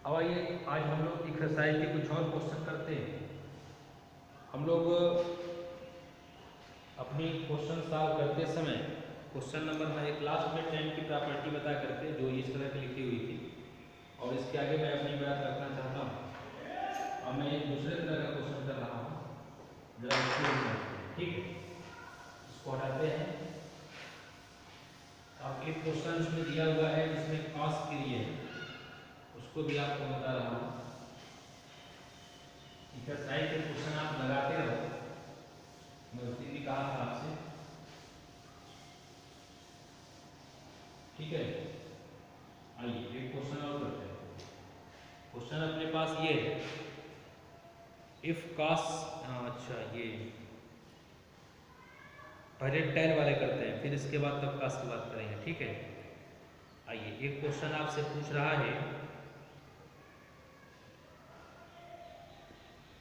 अब आइए आज हम लोग एक्सरसाइज के कुछ और क्वेश्चन करते हैं। हम लोग अपनी क्वेश्चन सॉल्व करते समय क्वेश्चन नंबर मैं क्लास में 10 की प्रॉपर्टी बता करके जो इस तरह की लिखी हुई थी, और इसके आगे मैं अपनी बात रखना चाहता हूँ। और मैं एक दूसरे तरह का क्वेश्चन कर रहा हूँ, जरा इसको ठीक है, इसको हटाते हैं। अब एक क्वेश्चन इसमें दिया हुआ है जिसमें कॉस क्रिया है, उसको भी आपको बता रहा हूँ। एक्सरसाइज के क्वेश्चन आप लगाते रहो, मैं उस दिन भी कहा था आपसे, ठीक है। आइए एक क्वेश्चन और करते हैं। क्वेश्चन अपने पास ये है, इफ कॉस, अच्छा ये पहले टेन वाले करते हैं, फिर इसके बाद तब कॉस की बात करेंगे, ठीक है। आइए एक क्वेश्चन आपसे पूछ रहा है,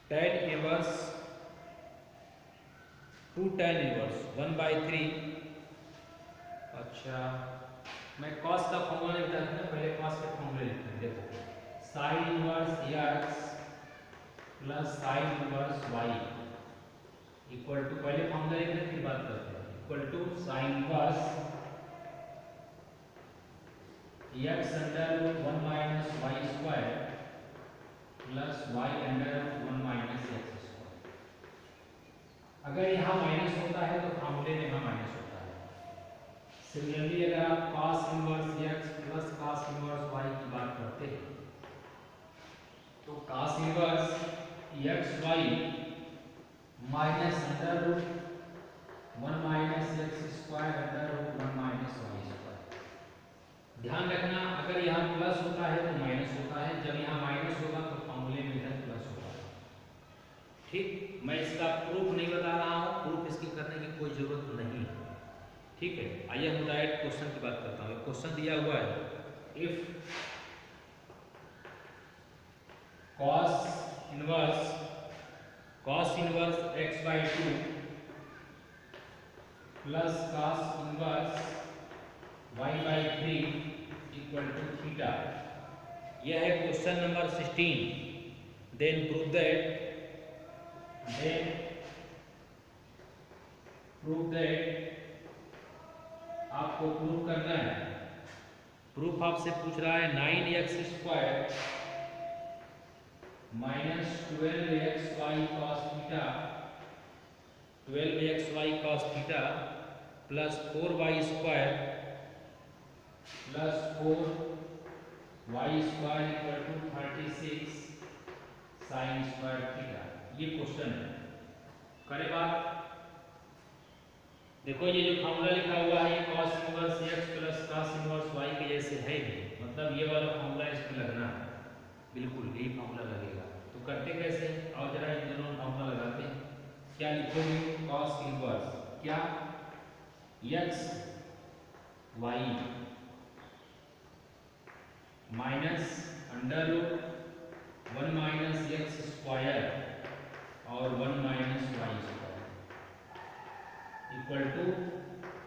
tan इनवर्स 2 tan इनवर्स 1/3। अच्छा मैं कॉस का फॉर्मूला लिखता हूँ, पहले कॉस के फॉर्मूले लिखते हैं। देखो sine inverse x plus sine inverse y equal to, पहले फॉर्मूला लिखते हैं फिर बात करते हैं, equal to sine inverse x under root 1 minus y square plus y under root 1 minus x square. अगर यहाँ माइनस होता है तो फॉर्मूले में यहाँ माइनस होता है। सिमिलरली अगर आप cos inverse x plus cos inverse y की बात करते हैं तो cos inverse xy minus under root 1 minus x square under root 1 minus y square. ध्यान रखना अगर यहाँ प्लस होता है तो माइनस होता है, जब यहाँ माइनस होगा तो फॉर्मूले में इधर प्लस होगा, ठीक। मैं इसका प्रूफ नहीं बता रहा हूँ, प्रूफ इसकी करने की कोई जरूरत नहीं है, ठीक है। आइए हम डायरेक्ट क्वेश्चन की बात करता हूँ। क्वेश्चन दिया हुआ है, if cos inverse x/2 plus cos inverse y/3 equal to theta. यह है question number 16। Then prove that आपको प्रूव करना है। प्रूफ आपसे पूछ रहा है 9x square minus 12xy cos theta 12xy cos theta plus 4y square plus 4y square equal to 36 sine square theta. ये क्वेश्चन है, करे बात। देखो ये जो फॉर्मूला लिखा हुआ है ये cos inverse x plus cos inverse y के जैसे है ही, मतलब ये वाला फॉर्मूला इसमें लगना है, बिल्कुल यही फॉर्मूला लगेगा। तो करते कैसे, और जरा इन दोनों फॉर्मूला लगाते हैं। क्या लिखोगे, cos इनवर्स क्या x y minus under root 1 minus x square और 1 minus y square equal to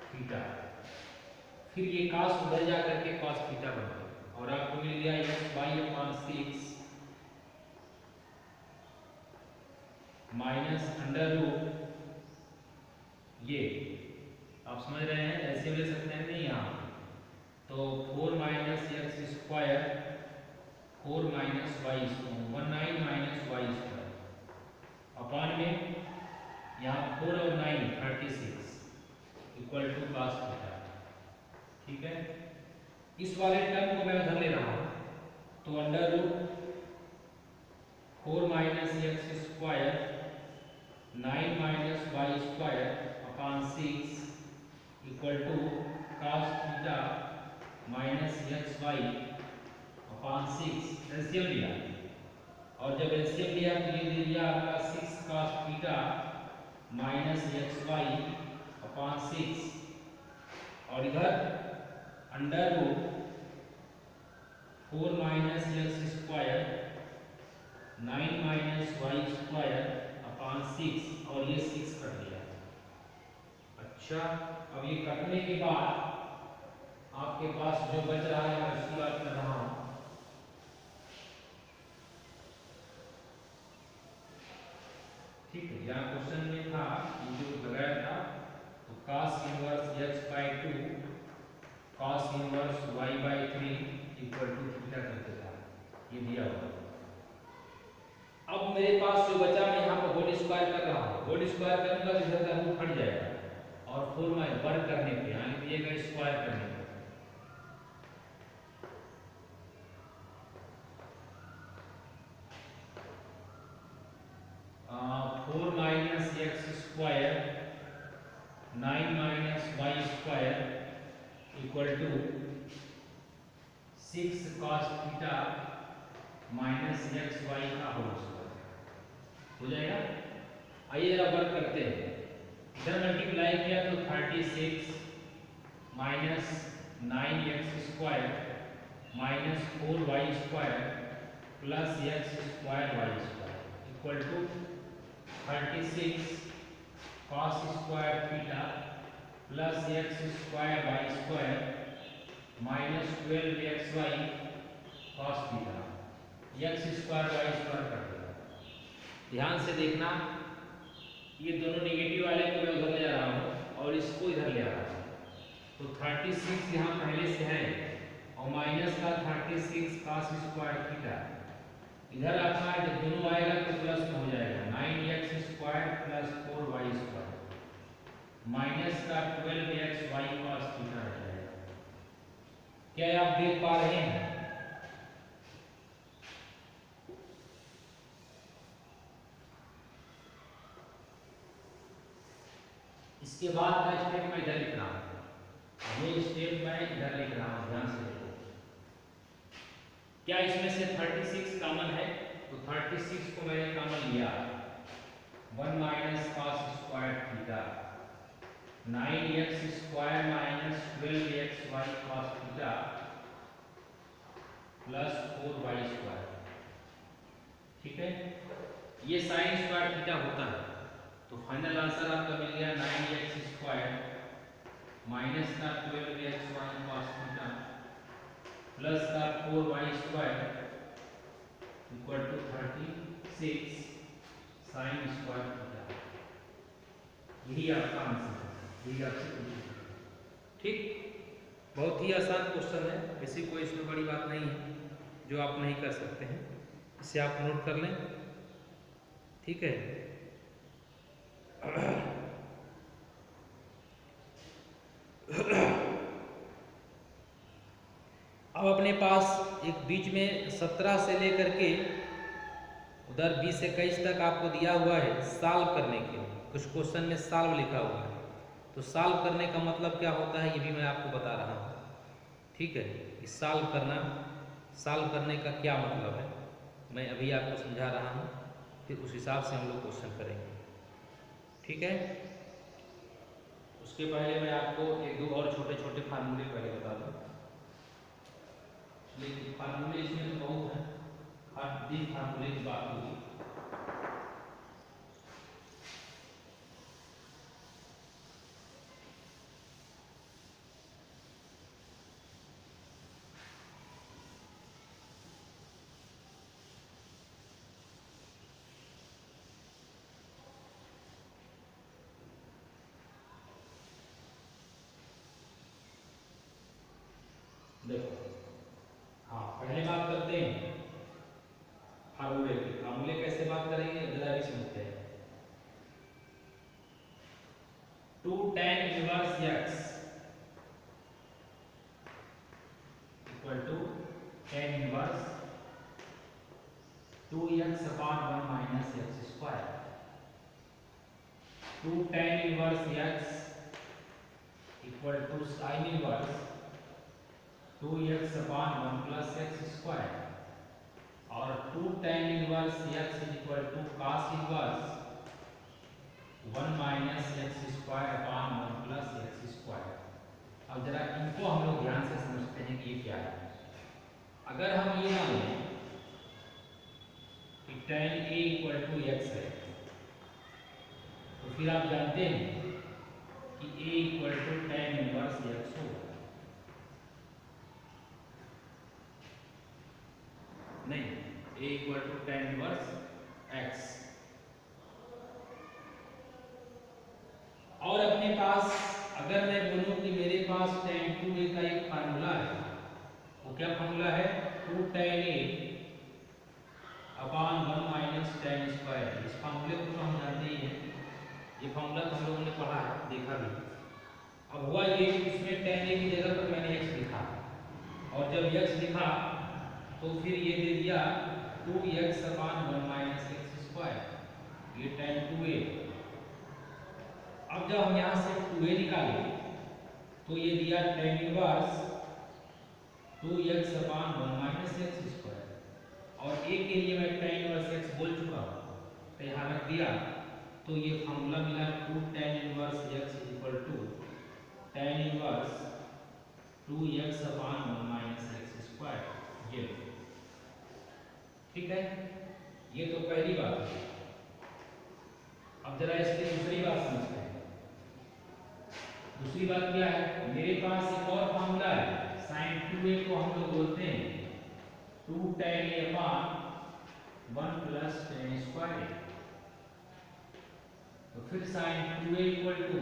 theta. फिर ये cos उधर जा करके cos थीटा बन गया और आपको मिल गया x y/6 minus under root, ये आप समझ रहे हैं, ऐसे ले सकते हैं नहीं यहाँ, तो 4 minus x square 4 minus y square 19 minus y square upon में यहाँ 4 और 9 36 इक्वल टू cos थीटा, ठीक है। इस वाले टर्म को मैं उधर ले रहा हूँ, तो under root 4 minus x square 9 minus y square upon 6 equal to cos theta minus x y upon 6। LCM लिया, और जब एलसीएम लिया तो ये दे दिया आपका 6 cos theta minus x y upon 6, और इधर under root 4 minus x square 9 minus y square upon 6, और ये 6 कट दिया। अच्छा अब ये कटने के बाद आपके पास जो बच रहा है मैं उसकी बात कर रहा हूँ। ये दिया हुआ। अब मेरे पास जो बचा, मैं यहाँ पर होल स्क्वायर कर रहा हूँ, होल स्क्वायर करूँगा तो इधर का रूट हट जाएगा और 4 माइनस वर्ग करने पे यानी दिएगा स्क्वायर करने पे 4 minus x square 9 minus y square equal to 6 cos theta minus x y का होल स्क्वायर हो जाएगा। आइए जरा वर्क करते हैं। इधर मल्टीप्लाई किया तो 36 minus 9x square minus 4y square plus x square y square equal to 36 cos square theta plus x square y square minus 12xy cos theta x square y square कर देगा। ध्यान से देखना, ये दोनों नेगेटिव वाले को मैं उधर ले आ रहा हूँ और इसको इधर ले आ रहा हूँ। तो 36 यहाँ पहले से है और माइनस का 36 cos स्क्वायर थीटा इधर आता है, जब दोनों आएगा तो प्लस में हो जाएगा 9x square plus 4y square minus का 12xy cos थीटा रह जाएगा। क्या आप देख पा रहे हैं? इसके बाद का स्टेप मैं इधर लिख रहा हूँ, ये स्टेप मैं इधर लिख रहा हूँ, ध्यान से देखो। क्या इसमें से 36 कॉमन है? तो 36 को मैंने कॉमन लिया, 1 minus cos square theta 9x square minus 12xy cos theta plus 4y square. ठीक है, ये साइन स्क्वायर थीटा होता है। तो फाइनल आंसर आपका मिल गया 9x स्क्वायर माइनस का 12xy cos थीटा प्लस का 4y square equal to 36 sine square theta. यही आपका आंसर है, यही आपसे पूछा। ठीक, बहुत ही आसान क्वेश्चन है, ऐसी कोई इसमें बड़ी बात नहीं है जो आप नहीं कर सकते हैं। इसे आप नोट कर लें। ठीक है, अब अपने पास एक बीच में 17 से लेकर के उधर 20 से 21 तक आपको दिया हुआ है सॉल्व करने के लिए। कुछ क्वेश्चन में सॉल्व लिखा हुआ है, तो सॉल्व करने का मतलब क्या होता है ये भी मैं आपको बता रहा हूँ। ठीक है, इस सॉल्व करने का क्या मतलब है मैं अभी आपको समझा रहा हूँ, फिर उस हिसाब से हम लोग क्वेश्चन करेंगे। ठीक है, उसके पहले मैं आपको एक दो और छोटे छोटे फार्मूले पहले बता दूँ। लेकिन फार्मूले इसमें तो बहुत है, हर दिन फार्मूले की बात होगी। देखो, हाँ पहले बात करते हैं फार्मूले की। फार्मूले कैसे बात करेंगे जरा भी समझते हैं। 2 tan inverse x equal to tan inverse 2x upon 1 minus x square. 2 tan inverse x equal to sin inverse 2x upon 1 plus x square और 2 tan inverse x equal to cos inverse 1 minus x square upon 1 plus x square. अब जरा इनको हम लोग ध्यान से समझते हैं कि ये क्या है। अगर हम ये मान लें कि tan a equal to x है, तो फिर आप जानते हैं कि a equal to tan inverse x होगा। नहीं, a equal to tan inverse x। और अपने पास अगर मैं बोलूं कि मेरे पास tan 2a का एक फार्मूला है, वो क्या फार्मूला है? 2 tan a upon 1 minus ten square. इस फार्मूले को तो हम जानते ही हैं, ये फार्मूला तो हम लोगों ने पढ़ा है, देखा भी। अब हुआ ये, इसमें टेन ए की जगह पर मैंने एक्स लिखा, और जब एक्स लिखा तो फिर ये दे दिया 2x upon 1 minus x square, ये tan 2a। अब जब हम यहाँ से 2a निकाले तो ये दिया tan inverse 2x upon 1 minus x square, और a के लिए मैं tan इनवर्स x बोल चुका हूँ, तो यहाँ रख दिया, तो ये फॉर्मूला मिला 2 tan inverse x equal to tan inverse 2x upon 1 minus x square. ये ठीक है, ये तो पहली बात है। अब जरा इसकी दूसरी बात समझते हैं। दूसरी बात क्या है, मेरे पास एक और फॉर्मूला है, sin 2a को हम लोग बोलते हैं 2 tan a upon 1 plus tan square. तो फिर sin 2a इक्वल टू,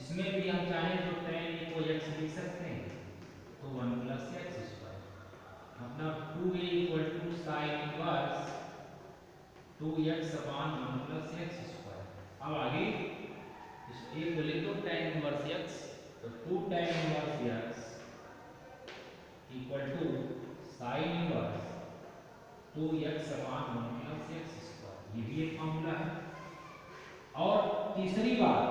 इसमें भी हम चाहें तो tan a को x लिख सकते हैं, तो 1 प्लस एक्स स्क्वायर, मतलब 2a equal to sin inverse 2x upon 1 plus x square. अब आगे इस a को लिख दो tan इनवर्स x, तो 2 tan inverse x equal to sin inverse 2x upon 1 plus x square. ये भी एक फॉर्मूला है। और तीसरी बात,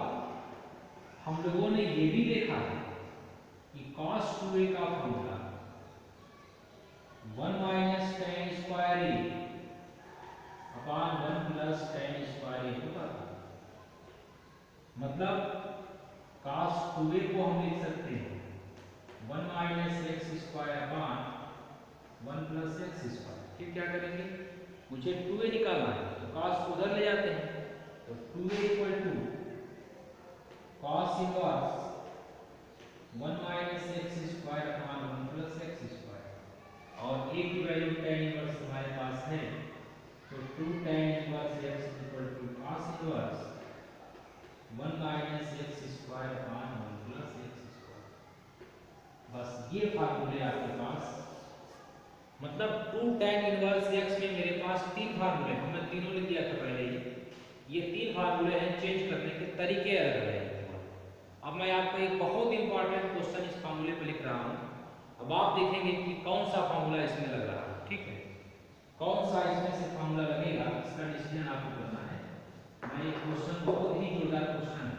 हम लोगों ने ये भी देखा है कि cos 2a का formula 1 minus tan square a upon 1 plus tan square a होता था। मतलब cos 2a को हम लिख सकते हैं 1 minus x square upon 1 plus x square. फिर क्या करेंगे, मुझे 2a निकालना है, तो cos को उधर ले जाते हैं, तो 2a equal to cos inverse 1 minus x square upon 1 plus x square, और a की वैल्यू tan इनवर्स हमारे पास है, तो 2 tan inverse x equal to cos inverse 1 minus x square upon 1 plus x square. बस ये फार्मूले आपके पास, मतलब 2 tan इनवर्स x में मेरे पास तीन फार्मूले, हमने तीनों लिख दिया था पहले ही। ये तीन फार्मूले हैं, चेंज करने के तरीके अलग अलग हैं। अब मैं आपको एक बहुत इंपॉर्टेंट क्वेश्चन इस फार्मूले पे लिख रहा हूँ। अब आप देखेंगे कि कौन सा फार्मूला इसमें लग रहा है, ठीक है, कौन सा इसमें से फार्मूला लगेगा, इसका डिसीजन आपको करना है। मैं एक क्वेश्चन, बहुत ही जोरदार क्वेश्चन है,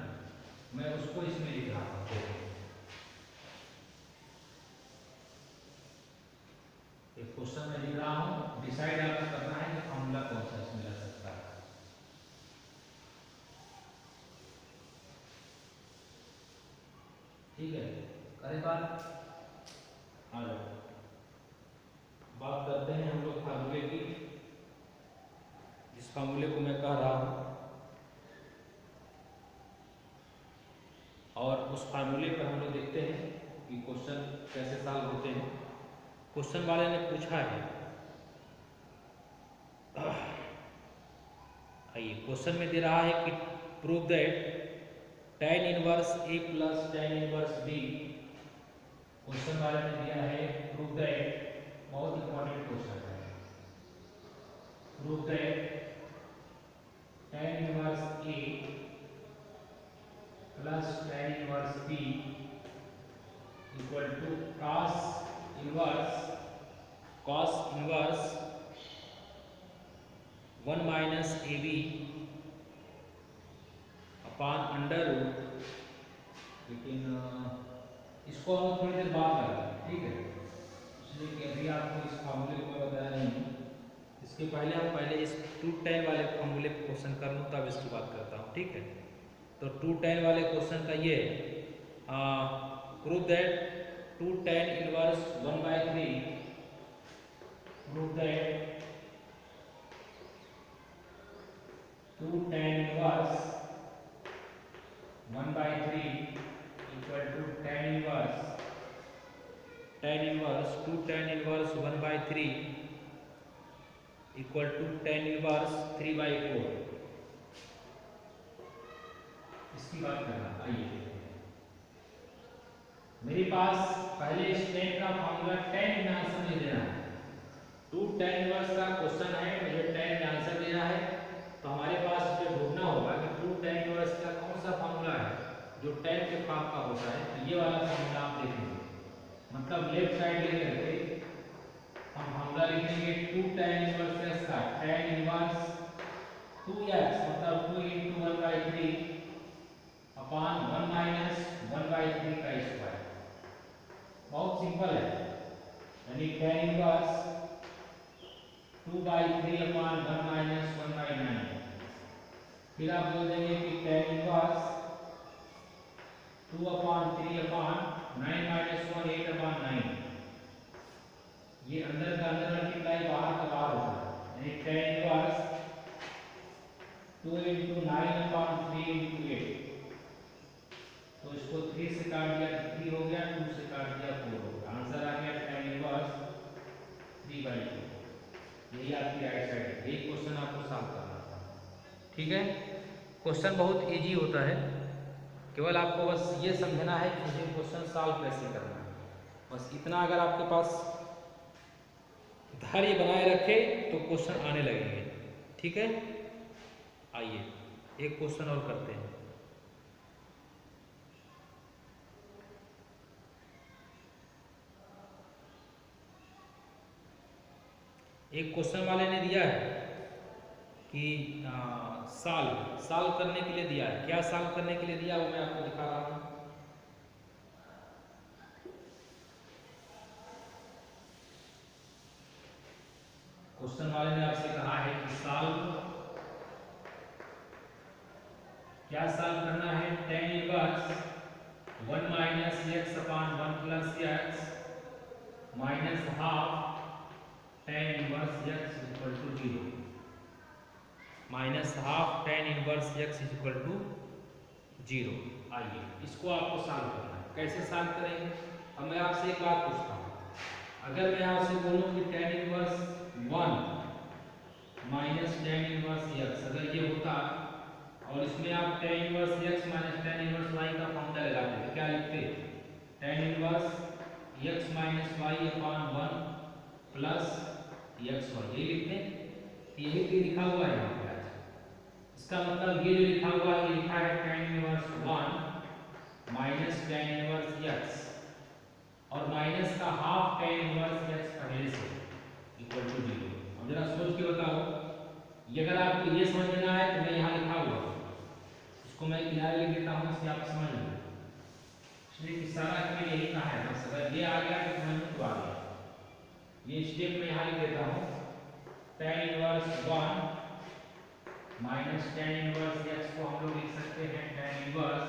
मैं उसको इसमें लिख रहा हूँ। एक क्वेश्चन मैं लिख रहा हूँ, डिसाइड आपको करना है कि फार्मूला कौन सा इसमें लग सकता है। ठीक है, करें बात, आ जाओ, बात करते हैं हम लोग फार्मूले की। जिस फार्मूले को मैं कह रहा हूँ, और उस फार्मूले पर हम लोग देखते हैं कि क्वेश्चन कैसे सॉल्व होते हैं। क्वेश्चन वाले ने पूछा है, आइए, क्वेश्चन में दे रहा है कि prove that tan inverse a plus tan inverse b। Question वाले ने दिया है प्रूव दैट, बहुत इंपॉर्टेंट क्वेश्चन है, prove that tan inverse a plus tan inverse b equal to cos inverse 1 minus ab upon under root. लेकिन इसको हम थोड़ी देर बाद करेंगे, ठीक है, इसलिए कि अभी आपको इस फार्मूले को बताया नहीं। इसके पहले हम इस 2 tan वाले फार्मूले को क्वेश्चन कर लूँ, तब इसकी बात करता हूँ, ठीक है। तो 2 tan वाले क्वेश्चन का ये prove that 2 tan inverse 1/3, prove that 2 tan inverse 1/3 equal to tan inverse 2 tan inverse 1/3 equal to tan inverse 3/4। इसकी बात करना, आइए, मेरे पास पहले इस tan का फॉर्मूला tan बिना समझ लेना है। 2 tan इनवर्स का क्वेश्चन है, लिखेंगे 2 tan इनवर्स x का tan इनवर्स 2x मतलब 2 into 1/3 अपॉन 1 माइनस 1/3 का स्क्वायर। बहुत सिंपल है, यानी tan इनवर्स 2/3 अपॉन 1 माइनस 1/9। फिर आप बोल देंगे कि tan inverse 2 upon 3 upon 9 minus 1 8 upon 9। ये अंदर का अंदर मल्टीप्लाई बाहर का बाहर होता है, यानी tan inverse 2 into 9 upon 3 into 8। तो इसको 3 से काट दिया तो 3 हो गया, 2 से काट दिया 4 हो गया। आंसर आ गया tan इनवर्स 3/2। यही आपकी राइट साइड है। यही क्वेश्चन आपको सॉल्व करना था। ठीक है, क्वेश्चन बहुत इजी होता है, केवल आपको बस ये समझना है कि मुझे क्वेश्चन सॉल्व कैसे करना है। बस इतना अगर आपके पास धैर्य बनाए रखे तो क्वेश्चन आने लगेंगे। ठीक है, आइए एक क्वेश्चन और करते हैं। एक क्वेश्चन वाले ने दिया है कि सॉल्व करने के लिए दिया है। क्या सॉल्व करने के लिए दिया वो मैं आपको दिखा रहा हूँ। क्वेश्चन वाले ने आपसे कहा है कि क्या सॉल्व करना है। tan inverse 1 minus x upon 1 plus x minus half tan inverse x equal to 0। Minus half tan inverse x equal to 0। आइए इसको आपको सॉल्व करना है। कैसे सॉल्व करेंगे? अब मैं आपसे एक बात पूछता हूँ, अगर मैं आपसे बोलूँ कि tan inverse 1 minus tan inverse x अगर ये होता और इसमें आप tan inverse x minus tan inverse y का फॉर्मूला लगाते तो क्या लिखते? tan inverse x minus y upon 1 plus x1 ये लिखते। यही तो लिखा हुआ है यहाँ पे। इसका मतलब ये जो लिखा हुआ है ये लिखा है tan inverse 1 minus tan inverse x और माइनस का हाफ tan इनवर्स x पहले से इक्वल टू 0। अब जरा सोच के बताओ, ये अगर आपको ये समझ में ना आए तो मैं यहाँ लिखा हुआ इसको मैं किनारे लिख देता हूँ, इससे आप समझ लो। इसलिए कि सारा इसमें यही कहा है, बस अगर ये आ गया तो समझ में तो आ गया। ये स्टेप में यहाँ लिख देता हूँ tan inverse 1 minus tan inverse x को हम लोग लिख सकते हैं tan inverse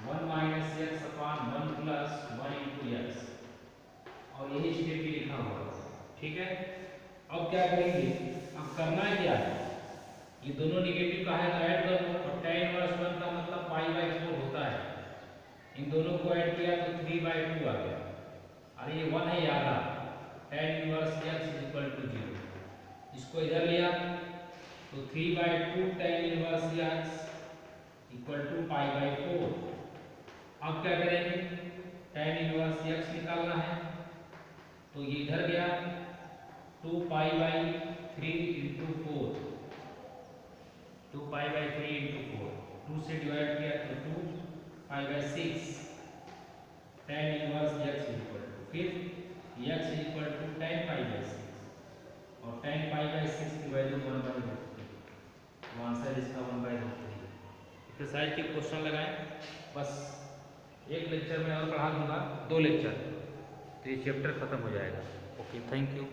1 minus x upon 1 plus 1 into x और यही स्टेप भी लिखा हुआ है। ठीक है, अब क्या करेंगे? अब करना क्या है, ये दोनों निगेटिव का है तो ऐड कर दो। और tan इनवर्स 1 का मतलब π/4 होता है, इन दोनों को ऐड किया तो 3/2 आ गया। अरे ये 1 है याद आ, tan inverse x equal to 0। इसको इधर लिया तो 3/2 tan inverse x equal to π/4। अब क्या करेंगे? tan इनवर्स x निकालना है तो ये इधर गया 2π/3 इंटू 4, 2π/3 इंटू 4, 2 से डिवाइड किया तो 2π/6 tan inverse x equal to फिर x इक्वल टू tan π/6 और tan π/6 की वैल्यू 1/√3। तो आंसर इसका 1/√3 है। एक्सरसाइज के क्वेश्चन लगाएं। बस एक लेक्चर में और पढ़ा दूंगा, 2 लेक्चर तो ये चैप्टर खत्म हो जाएगा। Okay, thank you.